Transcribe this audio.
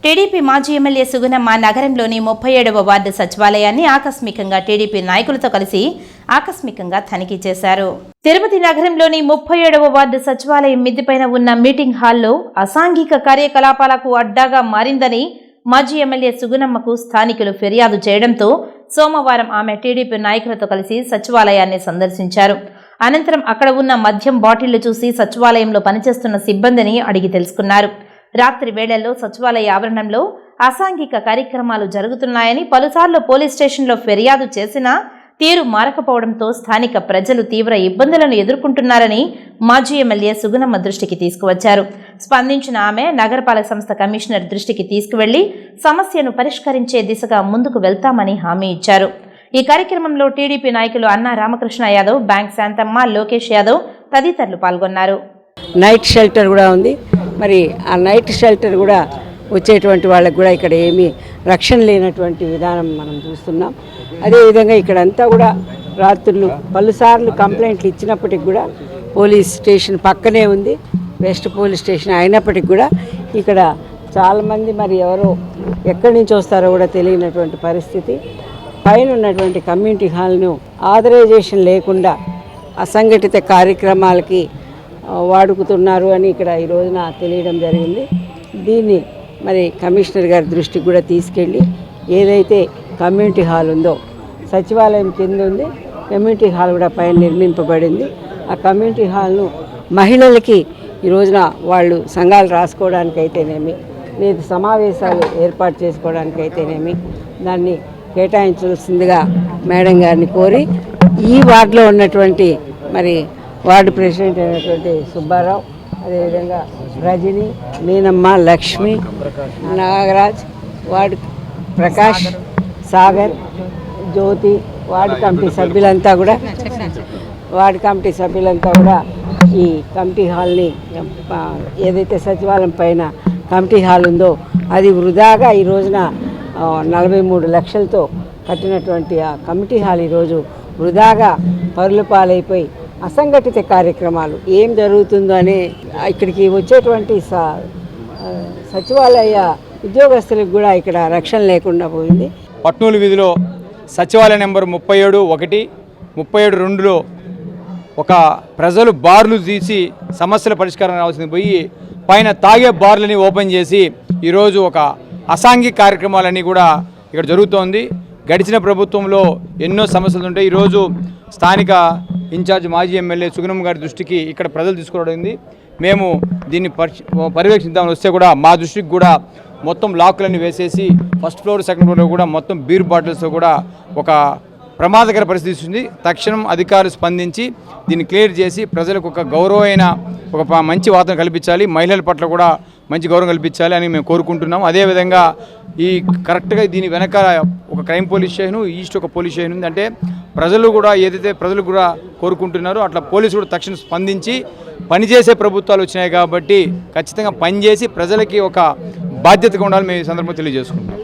TDP మాజీ MLA Sugunamma నగరంలోని 37వ ward సచివాలయాన్ని ఆకస్మికంగా టీడీపీ నాయకులతో కలిసి ఆకస్మికంగా తనిఖీ చేశారు. తిరుపతి నగరంలోని 37వ వార్డు సచివాలయం మిద్దెపైన ఉన్న మీటింగ్ హాల్లో అసాంఘిక కార్యకలాపాలకు అడ్డాగా మారిందని మాజీ ఎమ్మెల్యే సుగుణమ్మకు స్థానికులు ఫిర్యాదు చేయడంతో సోమవారం ఆమె టీడీపీ నాయకులతో కలిసి సచివాలయాన్ని సందర్శించారు. అనంతరం అక్కడ ఉన్న మద్యం బాటిళ్లు చూసి సచివాలయంలో పనిచేస్తున్న సిబ్బందిని అడిగి తెలుసుకున్నారు. రాత్రి వేళల్లో సచివాలయ ఆవరణంలో అసాంఘిక కార్యక్రమాలు జరుగుతున్నాయని పలుసార్లు పోలీస్ స్టేషన్లో ఫిర్యాదు చేసినా తీరు మారకపోవడంతో స్థానిక ప్రజలు తీవ్ర ఇబ్బందులను ఎదుర్కొంటున్నారని మాజీ ఎమ్మెల్యే సుగుణమ్మ దృష్టికి తీసుకువచ్చారు. స్పందించిన ఆమె నగరపాలక సంస్థ కమిషనర్ దృష్టికి తీసుకువెళ్లి సమస్యను పరిష్కరించే దిశగా ముందుకు వెళ్తామని హామీ ఇచ్చారు. ఈ కార్యక్రమంలో టీడీపీ నాయకులు అన్నా రామకృష్ణ యాదవ్, బ్యాంక్ శాంతమ్మ, లోకేష్ యాదవ్ తదితరులు పాల్గొన్నారు. నైట్ షెల్టర్ కూడా ఉంది. మరి ఆ నైట్ షెల్టర్ కూడా వచ్చేటువంటి వాళ్ళకు కూడా ఇక్కడ ఏమీ రక్షణ లేనటువంటి విధానం మనం చూస్తున్నాం. అదేవిధంగా ఇక్కడంతా కూడా రాత్రులు పలుసార్లు కంప్లైంట్లు ఇచ్చినప్పటికి కూడా పోలీస్ స్టేషన్ పక్కనే ఉంది, వెస్ట్ పోలీస్ స్టేషన్ అయినప్పటికి కూడా ఇక్కడ చాలామంది మరి ఎవరో ఎక్కడి నుంచి వస్తారో కూడా తెలియనటువంటి పరిస్థితి. పైన ఉన్నటువంటి కమ్యూనిటీ హాల్ను ఆథరైజేషన్ లేకుండా అసంఘటిత కార్యక్రమాలకి వాడుకుతున్నారు అని ఇక్కడ ఈ రోజున తెలియడం జరిగింది. దీన్ని మరి కమిషనర్ గారి దృష్టికి కూడా తీసుకెళ్ళి ఏదైతే కమ్యూనిటీ హాల్ ఉందో సచివాలయం కింద ఉంది, కమ్యూనిటీ హాల్ కూడా పైన నిర్మింపబడింది. ఆ కమ్యూనిటీ హాల్ను మహిళలకి ఈ రోజున వాళ్ళు సంఘాలు రాసుకోవడానికి అయితేనేమి, లేదా సమావేశాలు ఏర్పాటు చేసుకోవడానికి అయితేనేమి దాన్ని కేటాయించాల్సిందిగా మేడం గారిని కోరి ఈ వార్డులో ఉన్నటువంటి మరి వార్డు ప్రెసిడెంట్ అయినటువంటి సుబ్బారావు, అదేవిధంగా రజని, మీనమ్మ, లక్ష్మి, నాగరాజ్, వార్డు ప్రకాష్, సాగర్, జ్యోతి, వార్డు కమిటీ సభ్యులంతా కూడా ఈ కమిటీ హాల్ని ఏదైతే సచివాలయం పైన కమిటీ హాల్ ఉందో అది వృధాగా ఈ రోజున 43 లక్షలతో కట్టినటువంటి ఆ కమిటీ హాల్ ఈరోజు వృధాగా పరుల పాలైపోయి అసంఘటిత కార్యక్రమాలు ఏం జరుగుతుందో అని ఇక్కడికి వచ్చేటువంటి సచివాలయ ఉద్యోగస్తులకు కూడా ఇక్కడ రక్షణ లేకుండా పోయింది. పట్నూలు వీధిలో సచివాలయ నెంబర్ 37(1), 37(2)లో ఒక ప్రజలు బార్లు తీసి సమస్యల పరిష్కారం రావాల్సింది పోయి పైన తాగే బార్లని ఓపెన్ చేసి ఈరోజు ఒక అసాంఘిక కార్యక్రమాలన్నీ కూడా ఇక్కడ జరుగుతోంది. గడిచిన ప్రభుత్వంలో ఎన్నో సమస్యలు ఉంటాయి. ఈరోజు స్థానిక ఇన్ఛార్జ్ మాజీ ఎమ్మెల్యే సుగుణమ్మ గారి దృష్టికి ఇక్కడ ప్రజలు తీసుకురావడం, మేము దీన్ని పర్యవేక్షిద్దామని వస్తే కూడా మా దృష్టికి కూడా మొత్తం లాక్లన్నీ వేసేసి ఫస్ట్ ఫ్లోర్, సెకండ్ ఫ్లోర్లో కూడా మొత్తం బీర్ బాటిల్స్తో కూడా ఒక ప్రమాదకర పరిస్థితి ఉంది. తక్షణం అధికారులు స్పందించి దీన్ని క్లియర్ చేసి ప్రజలకు ఒక గౌరవమైన ఒక మంచి వాతావరణం కల్పించాలి, మహిళల పట్ల కూడా మంచి గౌరవం కల్పించాలి అని మేము కోరుకుంటున్నాం. అదేవిధంగా ఈ కరెక్ట్గా దీని వెనక ఒక క్రైమ్ పోలీస్ స్టేషన్, ఈస్ట్ ఒక పోలీస్ స్టేషన్ ఉంది. అంటే ప్రజలు కూడా ఏదైతే ప్రజలు కూడా కోరుకుంటున్నారో అట్లా పోలీసు కూడా తక్షణం స్పందించి పనిచేసే ప్రభుత్వాలు వచ్చినాయి కాబట్టి ఖచ్చితంగా పనిచేసి ప్రజలకి ఒక బాధ్యతగా ఉండాలని మేము ఈ సందర్భంగా తెలియజేసుకుంటున్నాం.